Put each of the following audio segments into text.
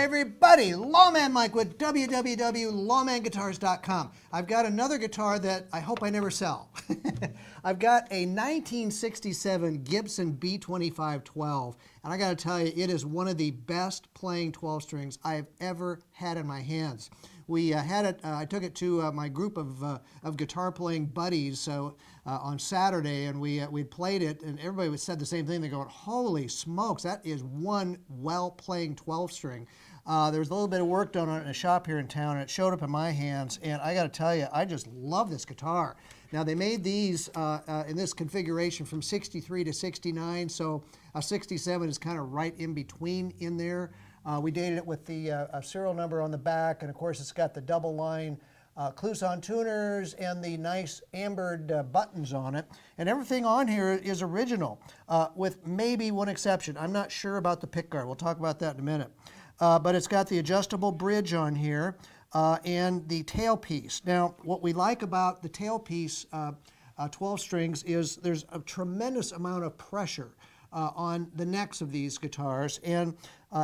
everybody, Lawman Mike with www.lawmanguitars.com. I've got another guitar that I hope I never sell. I've got a 1967 Gibson B-25-12, and I got to tell you, it is one of the best playing 12 strings I have ever had in my hands. We had it. I took it to my group of guitar playing buddies on Saturday, and we played it, and everybody said the same thing. They go, "Holy smokes, that is one well-playing 12 string." There was a little bit of work done on it in a shop here in town, and it showed up in my hands. And I got to tell you, I just love this guitar. Now they made these in this configuration from 63 to 69, so a 67 is kind of right in between in there. We dated it with the serial number on the back, and of course it's got the double line Kluson tuners and the nice ambered buttons on it. And everything on here is original, with maybe one exception. I'm not sure about the pickguard. We'll talk about that in a minute. But it's got the adjustable bridge on here and the tailpiece. Now, what we like about the tailpiece 12 strings is there's a tremendous amount of pressure on the necks of these guitars, and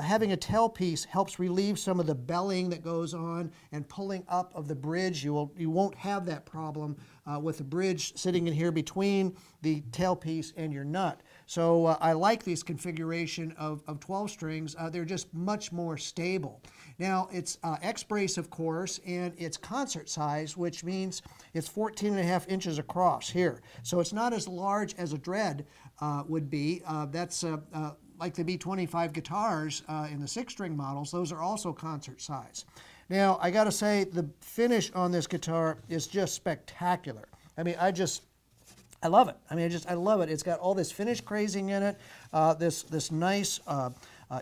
having a tailpiece helps relieve some of the bellying that goes on and pulling up of the bridge. You won't have that problem with the bridge sitting in here between the tailpiece and your nut. So I like this configuration of 12 strings. They're just much more stable. Now it's X-brace, of course, and it's concert size, which means it's 14.5 inches across here. So it's not as large as a Dread would be. That's like the B-25 guitars in the 6-string models. Those are also concert size. Now, I got to say, the finish on this guitar is just spectacular. I mean, I love it. I mean, I love it. It's got all this finish crazing in it, this nice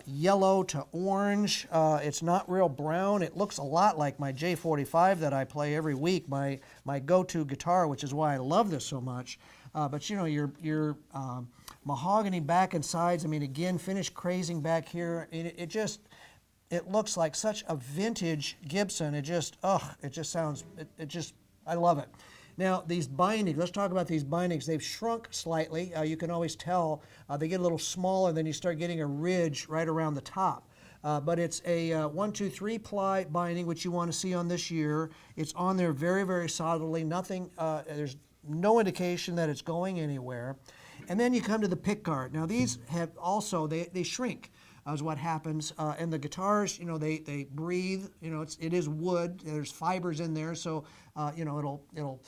yellow to orange. It's not real brown. It looks a lot like my J45 that I play every week, my go-to guitar, which is why I love this so much. But you know, your mahogany back and sides, I mean, again, finish crazing back here. It looks like such a vintage Gibson. I love it. Now, these bindings, let's talk about these bindings. They've shrunk slightly. You can always tell they get a little smaller, then you start getting a ridge right around the top. But it's a 1-2-3 ply binding, which you want to see on this year. It's on there very, very solidly. Nothing, there's no indication that it's going anywhere. And then you come to the pickguard. Now these have also, they shrink is what happens. And the guitars, you know, they breathe. You know, it is wood. There's fibers in there, so you know, it'll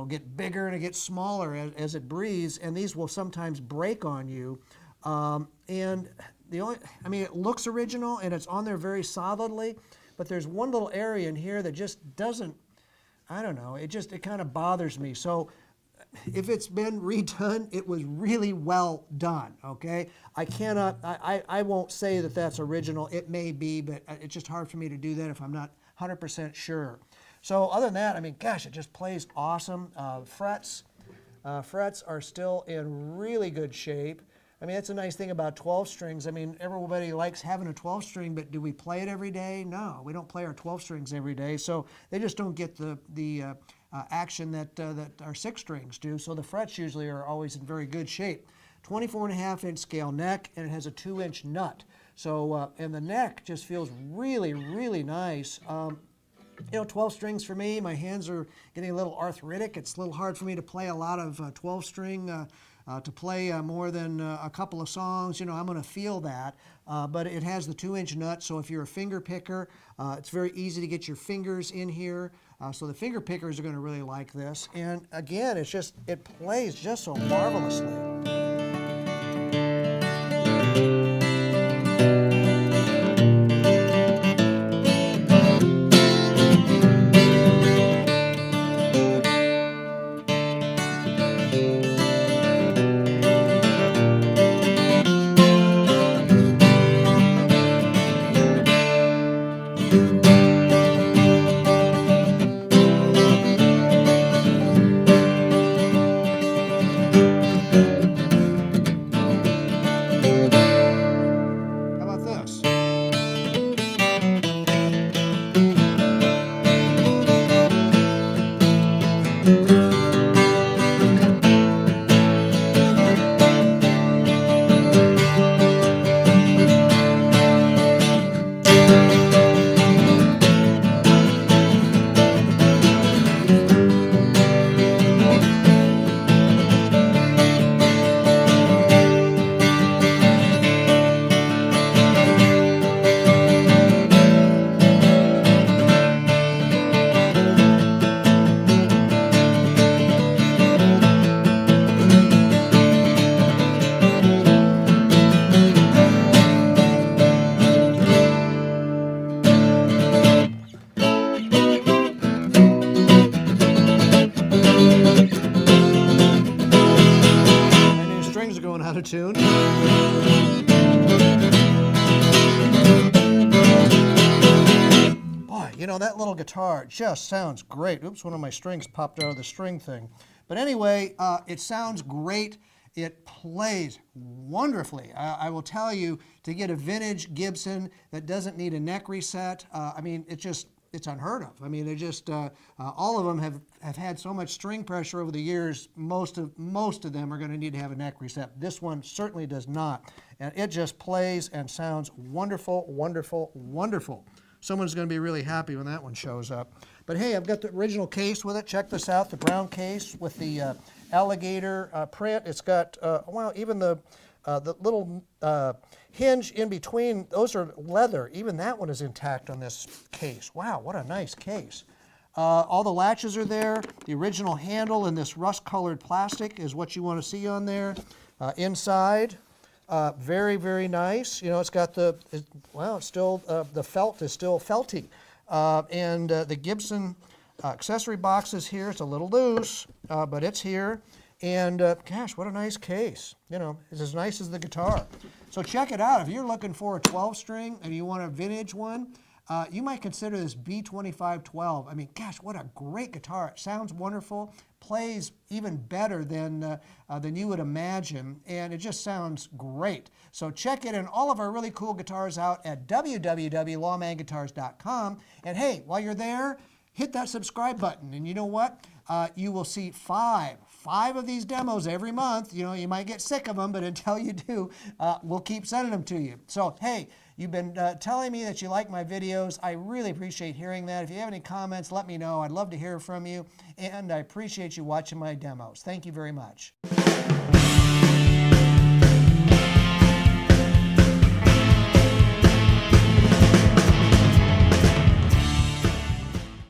get bigger and it gets smaller as it breathes. And these will sometimes break on you. And it looks original and it's on there very solidly. But there's one little area in here that just doesn't. I don't know, it kind of bothers me. So if it's been redone, it was really well done, okay? I won't say that that's original. It may be, but it's just hard for me to do that if I'm not 100% sure. So other than that, I mean, gosh, it just plays awesome. Frets are still in really good shape. I mean, that's a nice thing about 12 strings. I mean, everybody likes having a 12 string, but do we play it every day? No, we don't play our 12 strings every day. So they just don't get the action that our 6 strings do. So the frets usually are always in very good shape. 24.5-inch scale neck, and it has a 2-inch nut. So, and the neck just feels really, really nice. You know, 12 strings for me, my hands are getting a little arthritic. It's a little hard for me to play a lot of 12 string. To play more than a couple of songs, you know, I'm going to feel that. But it has the 2-inch nut, so if you're a finger picker, it's very easy to get your fingers in here. So the finger pickers are going to really like this. And again, it plays just so marvelously. know, that little guitar just sounds great. Oops, one of my strings popped out of the string thing. But anyway, it sounds great. It plays wonderfully. I will tell you, to get a vintage Gibson that doesn't need a neck reset, I mean, it's unheard of. I mean, they're just, all of them have had so much string pressure over the years, most of them are going to need to have a neck reset. This one certainly does not. And it just plays and sounds wonderful, wonderful, wonderful. Someone's going to be really happy when that one shows up. But hey, I've got the original case with it. Check this out, the brown case with the alligator print. It's got, well, even the little hinge in between, those are leather. Even that one is intact on this case. Wow, what a nice case. All the latches are there. The original handle in this rust-colored plastic is what you want to see on there. Inside, very, very nice. You know, it's got well, it's still, the felt is still felty. And the Gibson accessory box is here. It's a little loose, but it's here. And gosh, what a nice case. You know, it's as nice as the guitar. So check it out. If you're looking for a 12-string and you want a vintage one, you might consider this B-25-12. I mean, gosh, what a great guitar. It sounds wonderful, plays even better than you would imagine, and it just sounds great. So check it and all of our really cool guitars out at www.lawmanguitars.com. And hey, while you're there, hit that subscribe button. And you know what? You will see five of these demos every month. You know, you might get sick of them, but until you do, we'll keep sending them to you. So, hey, you've been telling me that you like my videos. I really appreciate hearing that. If you have any comments, let me know. I'd love to hear from you, and I appreciate you watching my demos. Thank you very much.